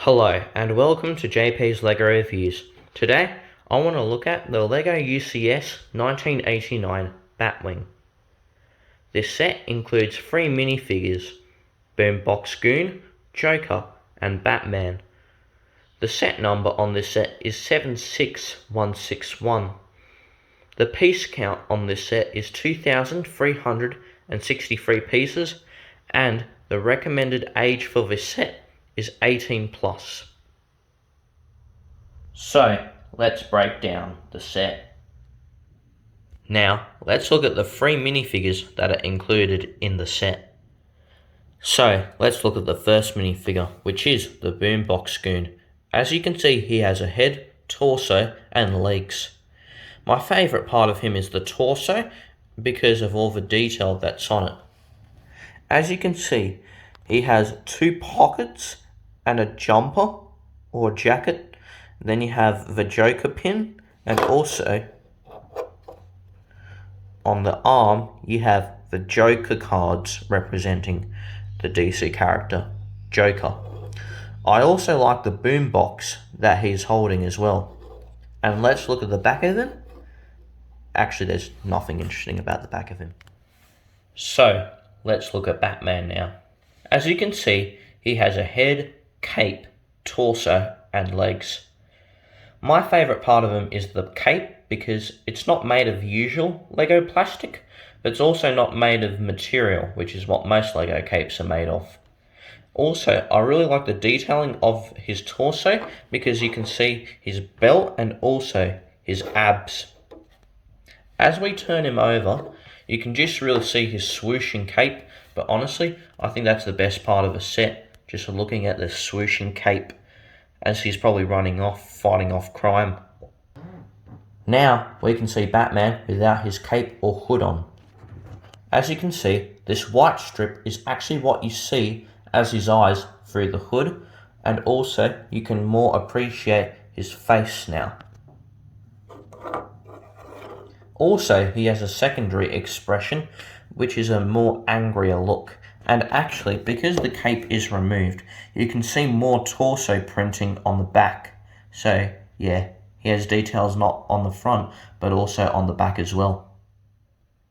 Hello and welcome to JP's LEGO Reviews. Today I want to look at the LEGO UCS 1989 Batwing. This set includes 3 minifigures, Boombox Goon, Joker and Batman. The set number on this set is 76161. The piece count on this set is 2,363 pieces and the recommended age for this set is 18 plus. So let's break down the set. Now let's look at the 3 minifigures that are included in the set. So let's look at the first minifigure, which is the Boombox Goon. As you can see, he has a head, torso and legs. My favourite part of him is the torso because of all the detail that's on it. As you can see, he has 2 pockets and a jumper or jacket. Then you have the Joker pin, and also on the arm you have the Joker cards representing the DC character Joker. I also like the boombox that he's holding as well. And let's look at the back of him. Actually, there's nothing interesting about the back of him. So let's look at Batman now. As you can see, he has a head, cape, torso and legs. My favourite part of him is the cape because it's not made of usual LEGO plastic, but it's also not made of material, which is what most LEGO capes are made of. Also, I really like the detailing of his torso because you can see his belt and also his abs. As we turn him over, you can just really see his swooshing cape, but honestly, I think that's the best part of the set. Just looking at the swooshing cape as he's probably running off, fighting off crime. Now we can see Batman without his cape or hood on. As you can see, this white strip is actually what you see as his eyes through the hood, and also you can more appreciate his face now. Also, he has a secondary expression, which is a more angrier look. And actually, because the cape is removed, you can see more torso printing on the back. So, yeah, he has details not on the front, but also on the back as well.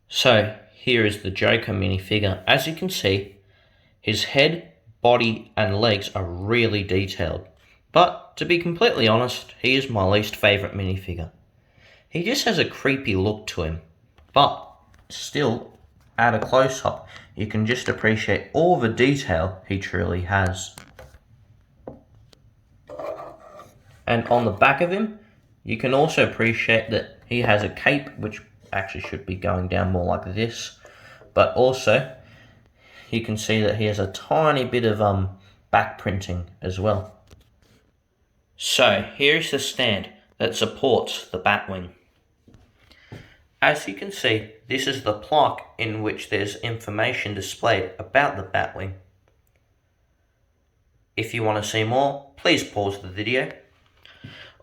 So, here is the Joker minifigure. As you can see, his head, body, and legs are really detailed. But, to be completely honest, he is my least favourite minifigure. He just has a creepy look to him, but still, at a close-up, you can just appreciate all the detail he truly has. And on the back of him, you can also appreciate that he has a cape, which actually should be going down more like this, but also you can see that he has a tiny bit of back printing as well. So here's the stand that supports the Batwing. As you can see, this is the plaque in which there's information displayed about the Batwing. If you want to see more, please pause the video.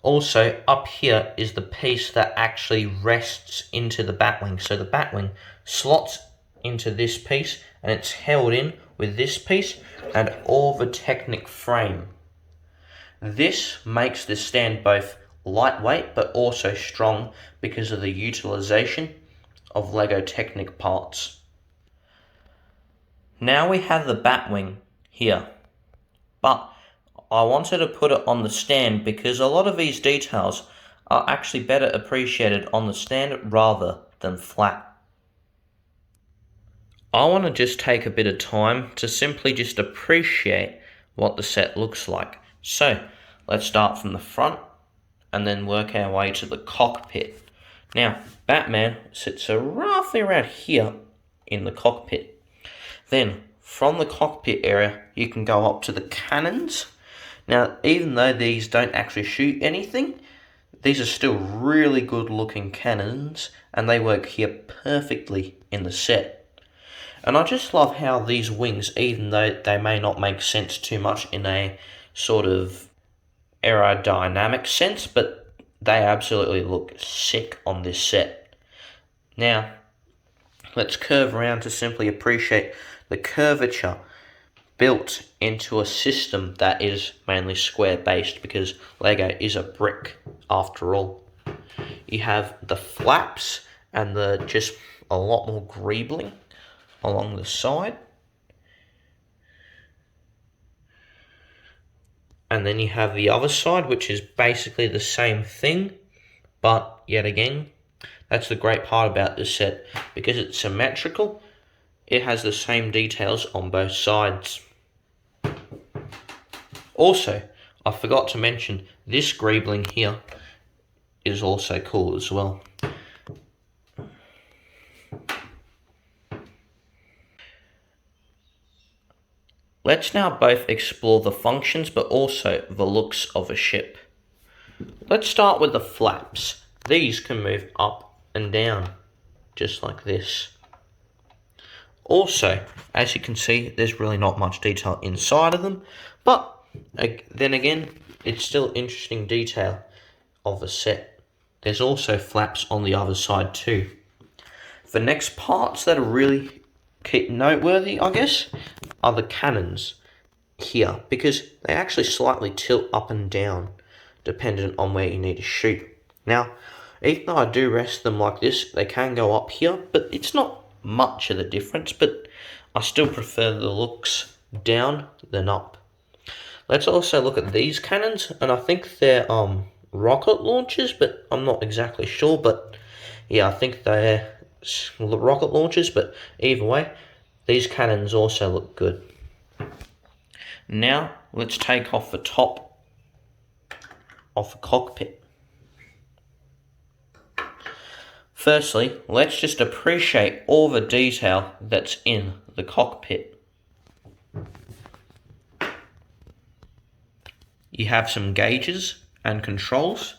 Also, up here is the piece that actually rests into the Batwing. So the Batwing slots into this piece and it's held in with this piece and all the Technic frame. This makes this stand both lightweight but also strong because of the utilization of LEGO Technic parts. Now we have the Batwing here, but I wanted to put it on the stand because a lot of these details are actually better appreciated on the stand rather than flat. I want to just take a bit of time to simply just appreciate what the set looks like. So let's start from the front and then work our way to the cockpit. Now, Batman sits roughly around here in the cockpit. Then, from the cockpit area, you can go up to the cannons. Now, even though these don't actually shoot anything, these are still really good looking cannons, and they work here perfectly in the set. And I just love how these wings, even though they may not make sense too much in a sort of aerodynamic sense, but they absolutely look sick on this set. Now, let's curve around to simply appreciate the curvature built into a system that is mainly square based, because Lego is a brick after all. You have the flaps and the just a lot more greebling along the side. And then you have the other side, which is basically the same thing, but yet again, that's the great part about this set. Because it's symmetrical, it has the same details on both sides. Also, I forgot to mention, this greebling here is also cool as well. Let's now both explore the functions but also the looks of a ship. Let's start with the flaps. These can move up and down, just like this. Also, as you can see, there's really not much detail inside of them, but then again, it's still interesting detail of the set. There's also flaps on the other side too. The next parts that are really noteworthy, I guess, are the cannons here, because they actually slightly tilt up and down dependent on where you need to shoot. Now, even though I do rest them like this, they can go up here, but it's not much of a difference, but I still prefer the looks down than up. Let's also look at these cannons, and I think they're rocket launchers, but I'm not exactly sure, but yeah, I think they're rocket launchers, but either way, these cannons also look good. Now, let's take off the top of the cockpit. Firstly, let's just appreciate all the detail that's in the cockpit. You have some gauges and controls.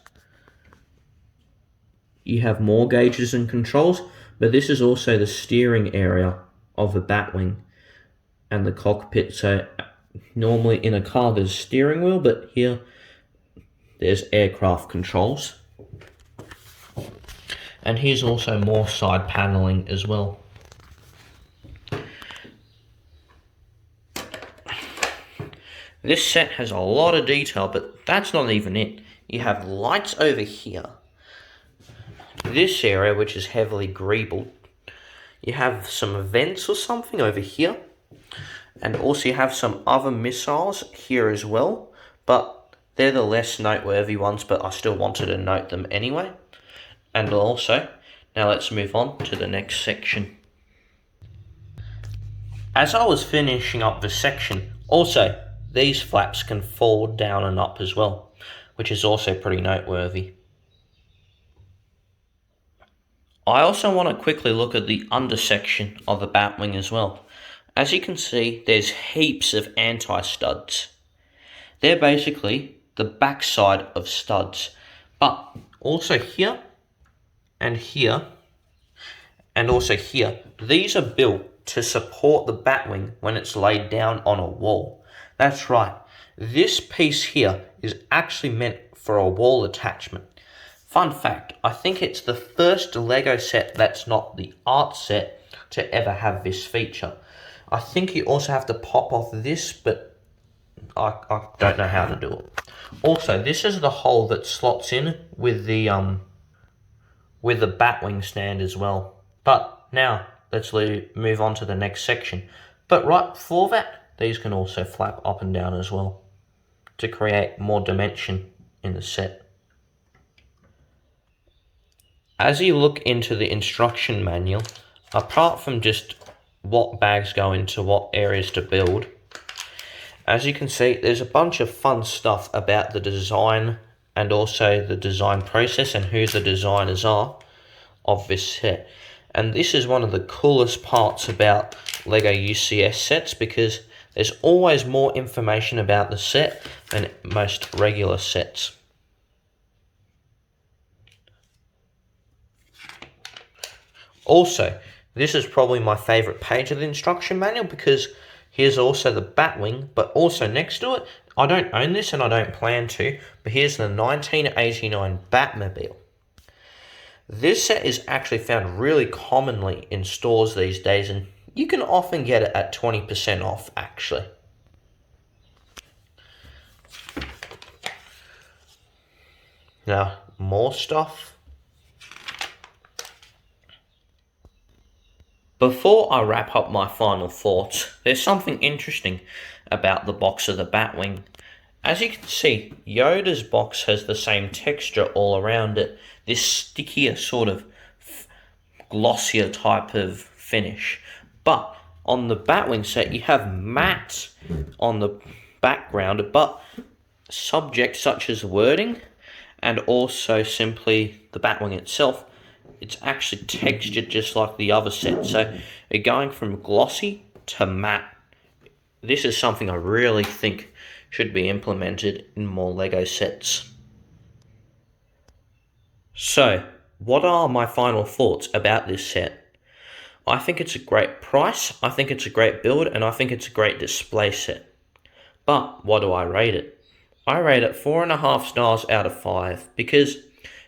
You have more gauges and controls, but this is also the steering area of the Batwing and the cockpit. So normally in a car there's a steering wheel, but here there's aircraft controls. And here's also more side paneling as well. This set has a lot of detail, but that's not even it. You have lights over here. This area, which is heavily greebled. You have some vents or something over here. And also you have some other missiles here as well. But they're the less noteworthy ones, but I still wanted to note them anyway. And also, now let's move on to the next section. As I was finishing up this section, also, these flaps can fall down and up as well, which is also pretty noteworthy. I also want to quickly look at the undersection of the Batwing as well. As you can see, there's heaps of anti-studs. They're basically the backside of studs. But also here, and here, and also here, these are built to support the Batwing when it's laid down on a wall. That's right, this piece here is actually meant for a wall attachment. Fun fact, I think it's the first Lego set that's not the art set to ever have this feature. I think you also have to pop off this, but I don't know how to do it. Also, this is the hole that slots in with the Batwing stand as well. But now, let's move on to the next section. But right before that, these can also flap up and down as well to create more dimension in the set. As you look into the instruction manual, apart from just what bags go into what areas to build, as you can see, there's a bunch of fun stuff about the design and also the design process and who the designers are of this set. And this is one of the coolest parts about Lego UCS sets, because there's always more information about the set than most regular sets. Also, this is probably my favourite page of the instruction manual, because here's also the Batwing, but also next to it, I don't own this and I don't plan to, but here's the 1989 Batmobile. This set is actually found really commonly in stores these days, and you can often get it at 20% off actually. Now, more stuff. Before I wrap up my final thoughts, there's something interesting about the box of the Batwing. As you can see, Yoda's box has the same texture all around it, this stickier sort of glossier type of finish. But on the Batwing set, you have matte on the background, but subjects such as wording and also simply the Batwing itself, it's actually textured just like the other set. So you're going from glossy to matte. This is something I really think should be implemented in more LEGO sets. So, what are my final thoughts about this set? I think it's a great price, I think it's a great build, and I think it's a great display set. But what do I rate it? I rate it 4.5 stars out of 5 because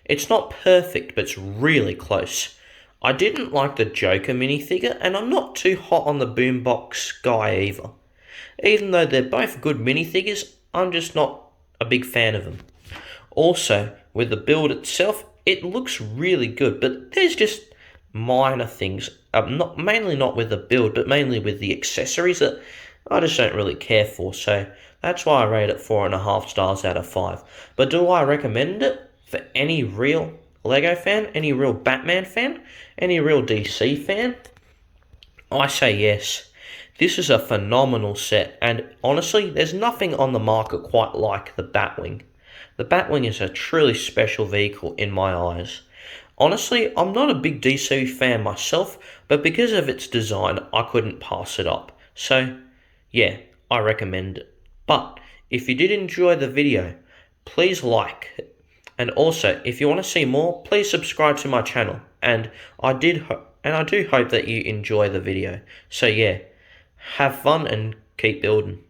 it's not perfect, but it's really close. I didn't like the Joker minifigure, and I'm not too hot on the Boombox guy either. Even though they're both good minifigures, I'm just not a big fan of them. Also, with the build itself, it looks really good, but there's just minor things, mainly not with the build, but mainly with the accessories that I just don't really care for, so that's why I rate it 4.5 stars out of 5. But do I recommend it for any real LEGO fan, any real Batman fan, any real DC fan? I say yes. This is a phenomenal set, and honestly, there's nothing on the market quite like the Batwing. The Batwing is a truly special vehicle in my eyes. Honestly, I'm not a big DC fan myself, but because of its design, I couldn't pass it up. So, yeah, I recommend it. But, if you did enjoy the video, please like it. And also, if you want to see more, please subscribe to my channel. And I do hope that you enjoy the video. So yeah, have fun and keep building.